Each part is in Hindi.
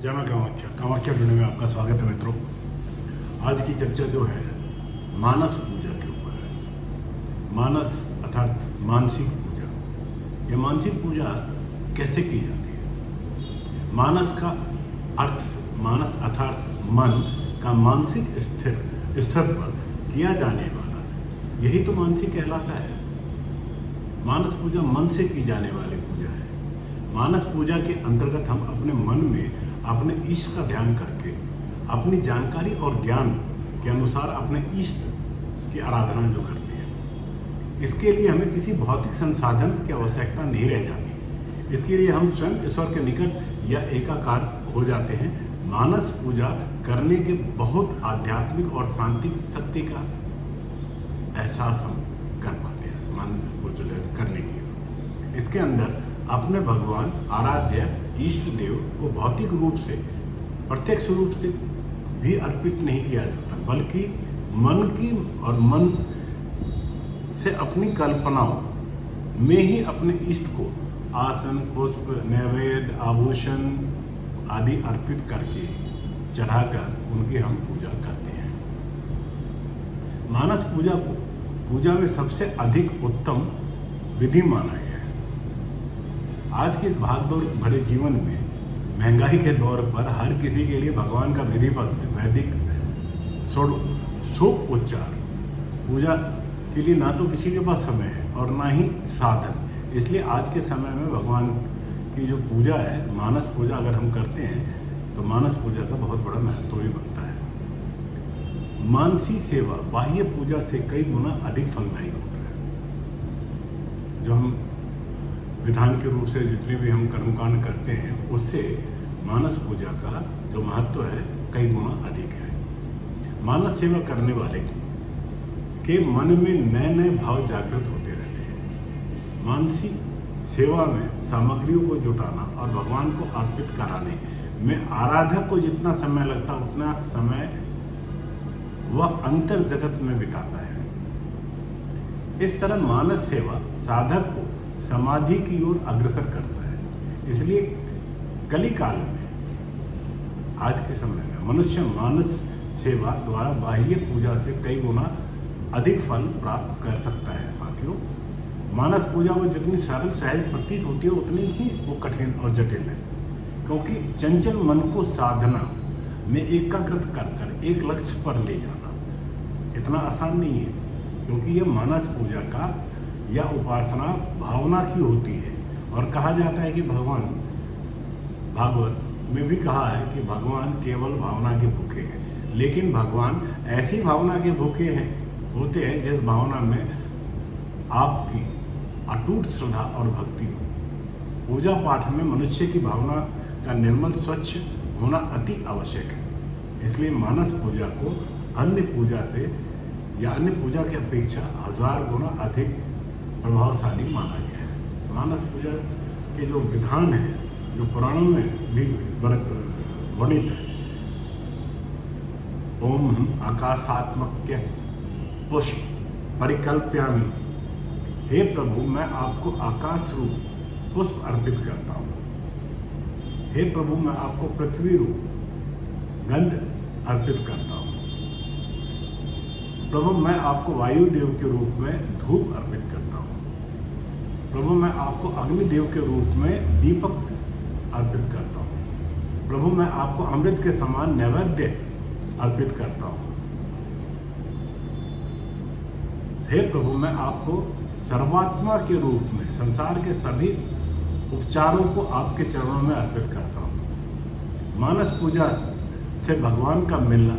जय मां कामाख्या। कामाख्या जुड़ने में आपका स्वागत है मित्रों। आज की चर्चा जो है मानस पूजा के ऊपर है। मानस अर्थात मानसिक पूजा। ये मानसिक पूजा कैसे की जाती है? मानस का अर्थ, मानस अर्थात मन का मानसिक स्तर पर किया जाने वाला, यही तो मानसिक कहलाता है। मानस पूजा मन से की जाने वाली पूजा है। मानस पूजा के अंतर्गत हम अपने मन में अपने इष्ट का ध्यान करके अपनी जानकारी और ज्ञान के अनुसार अपने इष्ट की आराधना जो करते हैं, इसके लिए हमें किसी भौतिक संसाधन की आवश्यकता नहीं रह जाती। इसके लिए हम स्वयं ईश्वर के निकट या एकाकार हो जाते हैं। मानस पूजा करने के बहुत आध्यात्मिक और शांतिक शक्ति का एहसास हम कर पाते हैं। मानस पूजा करने की इसके अंदर अपने भगवान आराध्य इष्ट देव को भौतिक रूप से, प्रत्यक्ष रूप से भी अर्पित नहीं किया जाता, बल्कि मन की और मन से अपनी कल्पनाओं में ही अपने इष्ट को आसन, पुष्प, नैवेद्य, आभूषण आदि अर्पित करके चढ़ाकर उनकी हम पूजा करते हैं। मानस पूजा को पूजा में सबसे अधिक उत्तम विधि माना गया है। आज के इस भागदौड़ भरे जीवन में, महंगाई के दौर पर हर किसी के लिए भगवान का विधिवत वैदिक षोडशोपचार पूजा के लिए ना तो किसी के पास समय है और ना ही साधन। इसलिए आज के समय में भगवान की जो पूजा है, मानस पूजा अगर हम करते हैं तो मानस पूजा का बहुत बड़ा महत्व ही बनता है। मानसी सेवा बाह्य पूजा से कई गुना अधिक फलदायी होता है। जो हम विधान के रूप से जितने भी हम कर्मकांड करते हैं, उससे मानस पूजा का जो महत्व है कई गुना अधिक है। मानस सेवा करने वाले के मन में नए नए भाव जागृत होते रहते हैं। मानसी सेवा में सामग्रियों को जुटाना और भगवान को अर्पित कराने में आराधक को जितना समय लगता उतना समय वह अंतर जगत में बिताता है। इस तरह मानस सेवा साधक को समाधि की ओर अग्रसर करता है। इसलिए कली काल में, आज के समय में मनुष्य मानस सेवा द्वारा बाह्य पूजा से कई गुना अधिक फल प्राप्त कर सकता है। साथियों, मानस पूजा को जितनी सरल सहज प्रतीत होती है उतनी ही वो कठिन और जटिल है, क्योंकि चंचल मन को साधना में एकाग्रत कर एक लक्ष्य पर ले जाना इतना आसान नहीं है, क्योंकि यह मानस पूजा का या उपासना भावना की होती है। और कहा जाता है कि भगवान, भागवत में भी कहा है कि भगवान केवल भावना के भूखे हैं, लेकिन भगवान ऐसी भावना के भूखे होते हैं जिस भावना में आपकी अटूट श्रद्धा और भक्ति हो। पूजा पाठ में मनुष्य की भावना का निर्मल स्वच्छ होना अति आवश्यक है। इसलिए मानस पूजा को अन्य पूजा से या अन्य पूजा की अपेक्षा 1000 गुना अधिक प्रभावशाली माना गया है। मानस पूजा के जो विधान है, जो पुराणों में भी वर्णित है, ओम हम आकाशात्मक पुष्प परिकल्प्यामि, हे प्रभु मैं आपको आकाश रूप पुष्प अर्पित करता हूँ। हे प्रभु मैं आपको पृथ्वी रूप गंध अर्पित करता हूँ। प्रभु मैं आपको वायु देव के रूप में धूप अर्पित करता हूँ। प्रभु मैं आपको अग्निदेव के रूप में दीपक अर्पित करता हूँ। प्रभु मैं आपको अमृत के समान नैवेद्य अर्पित करता हूँ। हे प्रभु मैं आपको सर्वात्मा के रूप में संसार के सभी उपचारों को आपके चरणों में अर्पित करता हूँ। मानस पूजा से भगवान का मिलना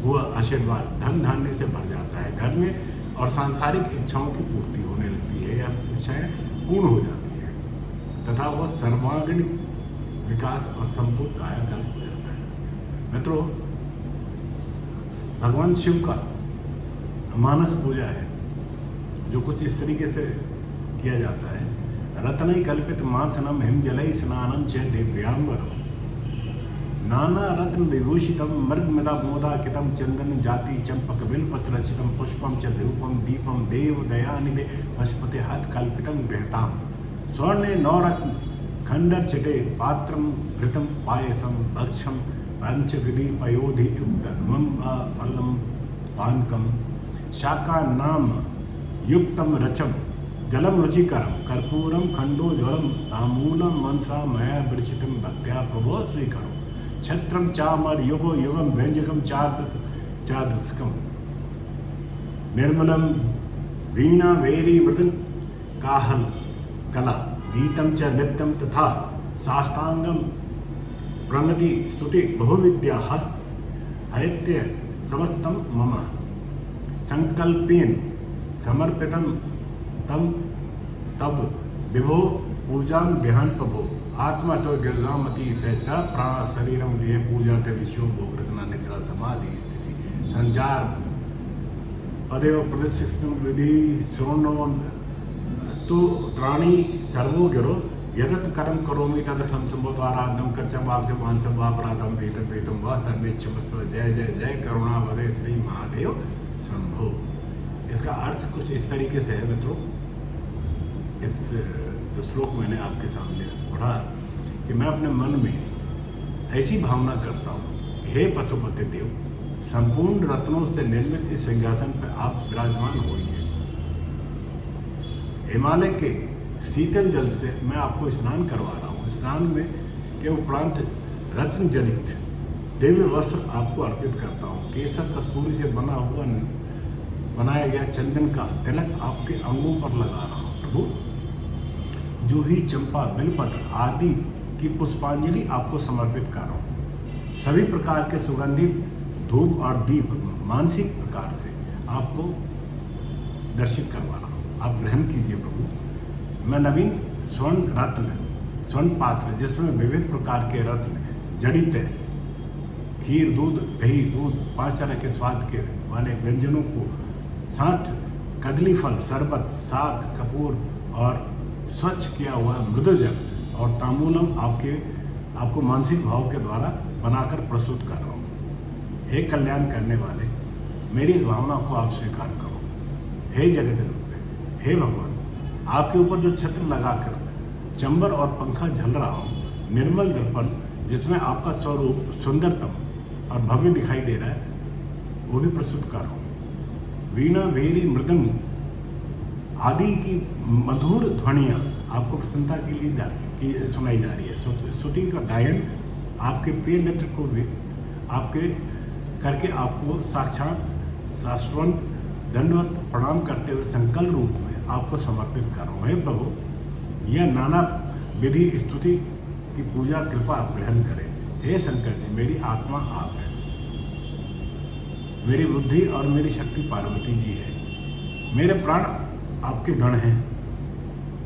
हुआ आशीर्वाद धन धान्य से भर जाता है। घर में और सांसारिक इच्छाओं की पूर्ति होने लगती है या इच्छाएं पूर्ण हो जाती है तथा वह सर्वांगीण विकास और संपूर्ण कायाकल्प हो जाता है। मित्रों, भगवान शिव का मानस पूजा है जो कुछ इस तरीके से किया जाता है। रत्नै कल्पित मासनम हिम जलई स्नानम च दिव्यांबरम, नाना रत्न विभूषितम मृगमदा मोदाकितम चंदन जाति चंपक बिल्पत्र रचितम पुष्पम च धूपम दीपम देव दयानिधे पशुपते हत कल्पितम गृहताम, स्वर्ण नवरत्न खंडर्चिते पात्रम घृतम पायसम भक्षम पंचविधि पयोधि युक्तम फलम पानकम शाकानाम युक्तम रचम जलम रुचिकरम कर्पूरम खंडो ज्वलम तामूलम मनसा मया वृषितम भक्त्या प्रभो श्रीकरो छत्रम चामर युगो युगम व्यंजकम चादस्कम निर्मलम वीणा वेरी मृदन काहल कला गीतम च नृत्यम तथा साष्टांगम प्रणति स्तुति बहुविद्या हस्त हयत्य समस्तम मम संकल्पेन समर्पितम तम तब विभो पूजा बिहान प्रभो आत्मा तो गिरजामती से च प्राण शरीरम देह पूजा के विषयो भोग रचना निद्रा समाधि स्थिति संचार पदेव प्रतिष्ठित विधि स्तोत्राणि सर्वो गिरो यदत कर्म करोमि तदसम चुंबो आराधम कर्चम वाक्चम वांचम वापराधम वेतम वेतम व सर्वे क्षमस्व जय जय जय करुणा वदे श्री महादेव शंभो। इसका अर्थ कुछ इस तरीके से है मित्रों। इस जो श्लोक मैंने आपके सामने पढ़ा कि मैं अपने मन में ऐसी भावना करता हूँ कि हे पशुपति देव, संपूर्ण रत्नों से निर्मित इस सिंहासन पर आप विराजमान होइए। हिमालय के शीतल जल से मैं आपको स्नान करवा रहा हूँ। स्नान में के उपरांत रत्न जनित दिव्य वस्त्र आपको अर्पित करता हूँ। केसर कस्तूरी से बनाया गया चंदन का तिलक आपके अंगों पर लगा रहा हूँ प्रभु। जूही, चंपा, बिलपत्र आदि की पुष्पांजलि आपको समर्पित कर रहा हूँ। सभी प्रकार के सुगंधित धूप और दीप मानसिक प्रकार से आपको दर्शित करवा रहा हूँ। आप ग्रहण कीजिए प्रभु। मैं नवीन स्वर्ण पात्र जिसमें विविध प्रकार के रत्न जड़ित है, खीर, दूध, दही, दूध, 5 तरह के स्वाद के वाले व्यंजनों को साथ कदली फल, शरबत, साग, कपूर और स्वच्छ किया हुआ मृदुजल और तामूलम आपको मानसिक भाव के द्वारा बनाकर प्रस्तुत कर रहा हूँ। हे कल्याण करने वाले, मेरी इस भावना को आप स्वीकार करो। हे जगत, हे भगवान, आपके ऊपर जो छत्र लगाकर चंबर और पंखा झल रहा हूँ, निर्मल दर्पण जिसमें आपका स्वरूप सुंदरतम और भव्य दिखाई दे रहा है, वो भी प्रस्तुत कर रहा हूँ। वीणा, वेरी, मृदंग आदि की मधुर ध्वनियाँ आपको प्रसन्नता के लिए सुनाई जा रही है। स्तुति का गायन आपके प्रिय नृत्य को भी आपके करके आपको साक्षात शाश्वत दंडवत प्रणाम करते हुए संकल्प रूप में आपको समर्पित कर रहा हूँ। हे प्रभु, यह नाना विधि स्तुति की पूजा कृपा आप ग्रहण करें। हे शंकर जी, मेरी आत्मा आप है, मेरी बुद्धि और मेरी शक्ति पार्वती जी है, मेरे प्राण आपके गण हैं,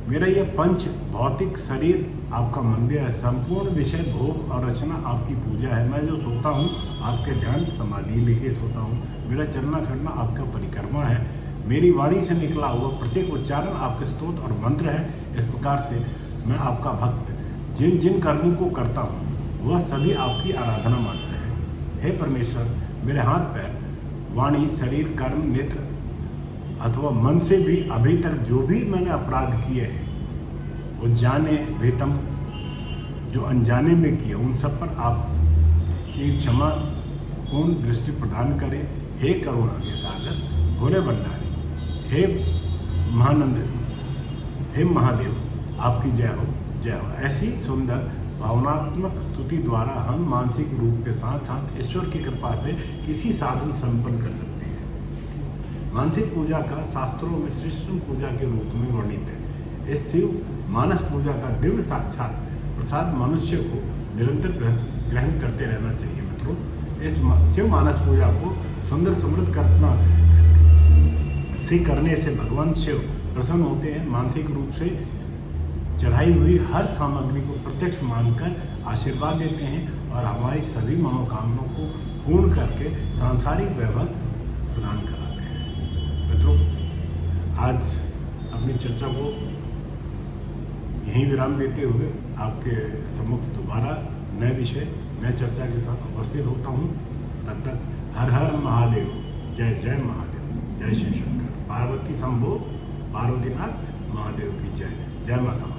मेरा यह पंच भौतिक शरीर आपका मंदिर है, संपूर्ण विषय भोग और रचना आपकी पूजा है। मैं जो सोता हूँ आपके ध्यान समाधि लेके सोता हूँ, मेरा चलना फिरना आपका परिक्रमा है, मेरी वाणी से निकला हुआ प्रत्येक उच्चारण आपके स्तोत्र और मंत्र है। इस प्रकार से मैं आपका भक्त जिन जिन कर्मों को करता हूँ वह सभी आपकी आराधना मात्र है। हे परमेश्वर, मेरे हाथ पैर, वाणी, शरीर, कर्म, नेत्र अथवा मन से भी अभी तक जो भी मैंने अपराध किए हैं, वो जाने वेतम जो अनजाने में किए, उन सब पर आप की क्षमा पूर्ण दृष्टि प्रदान करें। हे करुणा के सागर, भोले भंडारी, हे महानंद, हे महादेव, आपकी जय हो, जय हो। ऐसी सुंदर भावनात्मक स्तुति द्वारा हम मानसिक रूप के साथ साथ ईश्वर की कृपा से किसी साधन संपन्न कर सकते हैं। मानसिक पूजा का शास्त्रों में श्रेष्ठ पूजा के रूप में वर्णित है। इस शिव मानस पूजा का दिव्य साक्षात प्रसाद मनुष्य को निरंतर ग्रहण करते रहना चाहिए मित्रों। इस शिव मानस पूजा को सुंदर समृद्ध कल्पना से करने से भगवान शिव प्रसन्न होते हैं। मानसिक रूप से चढ़ाई हुई हर सामग्री को प्रत्यक्ष मानकर आशीर्वाद देते हैं और हमारी सभी मनोकामनाओं को पूर्ण करके सांसारिक वैभव प्रदान कराते हैं। मित्रों, आज अपनी चर्चा को यहीं विराम देते हुए आपके सम्मुख दोबारा नए विषय, नए चर्चा के साथ उपस्थित होता हूँ। तब तक हर हर महादेव, जय जय महादेव, जय श्री शंकर, पार्वती शंभो, पार्वतीनाथ महादेव की जय, जय माता।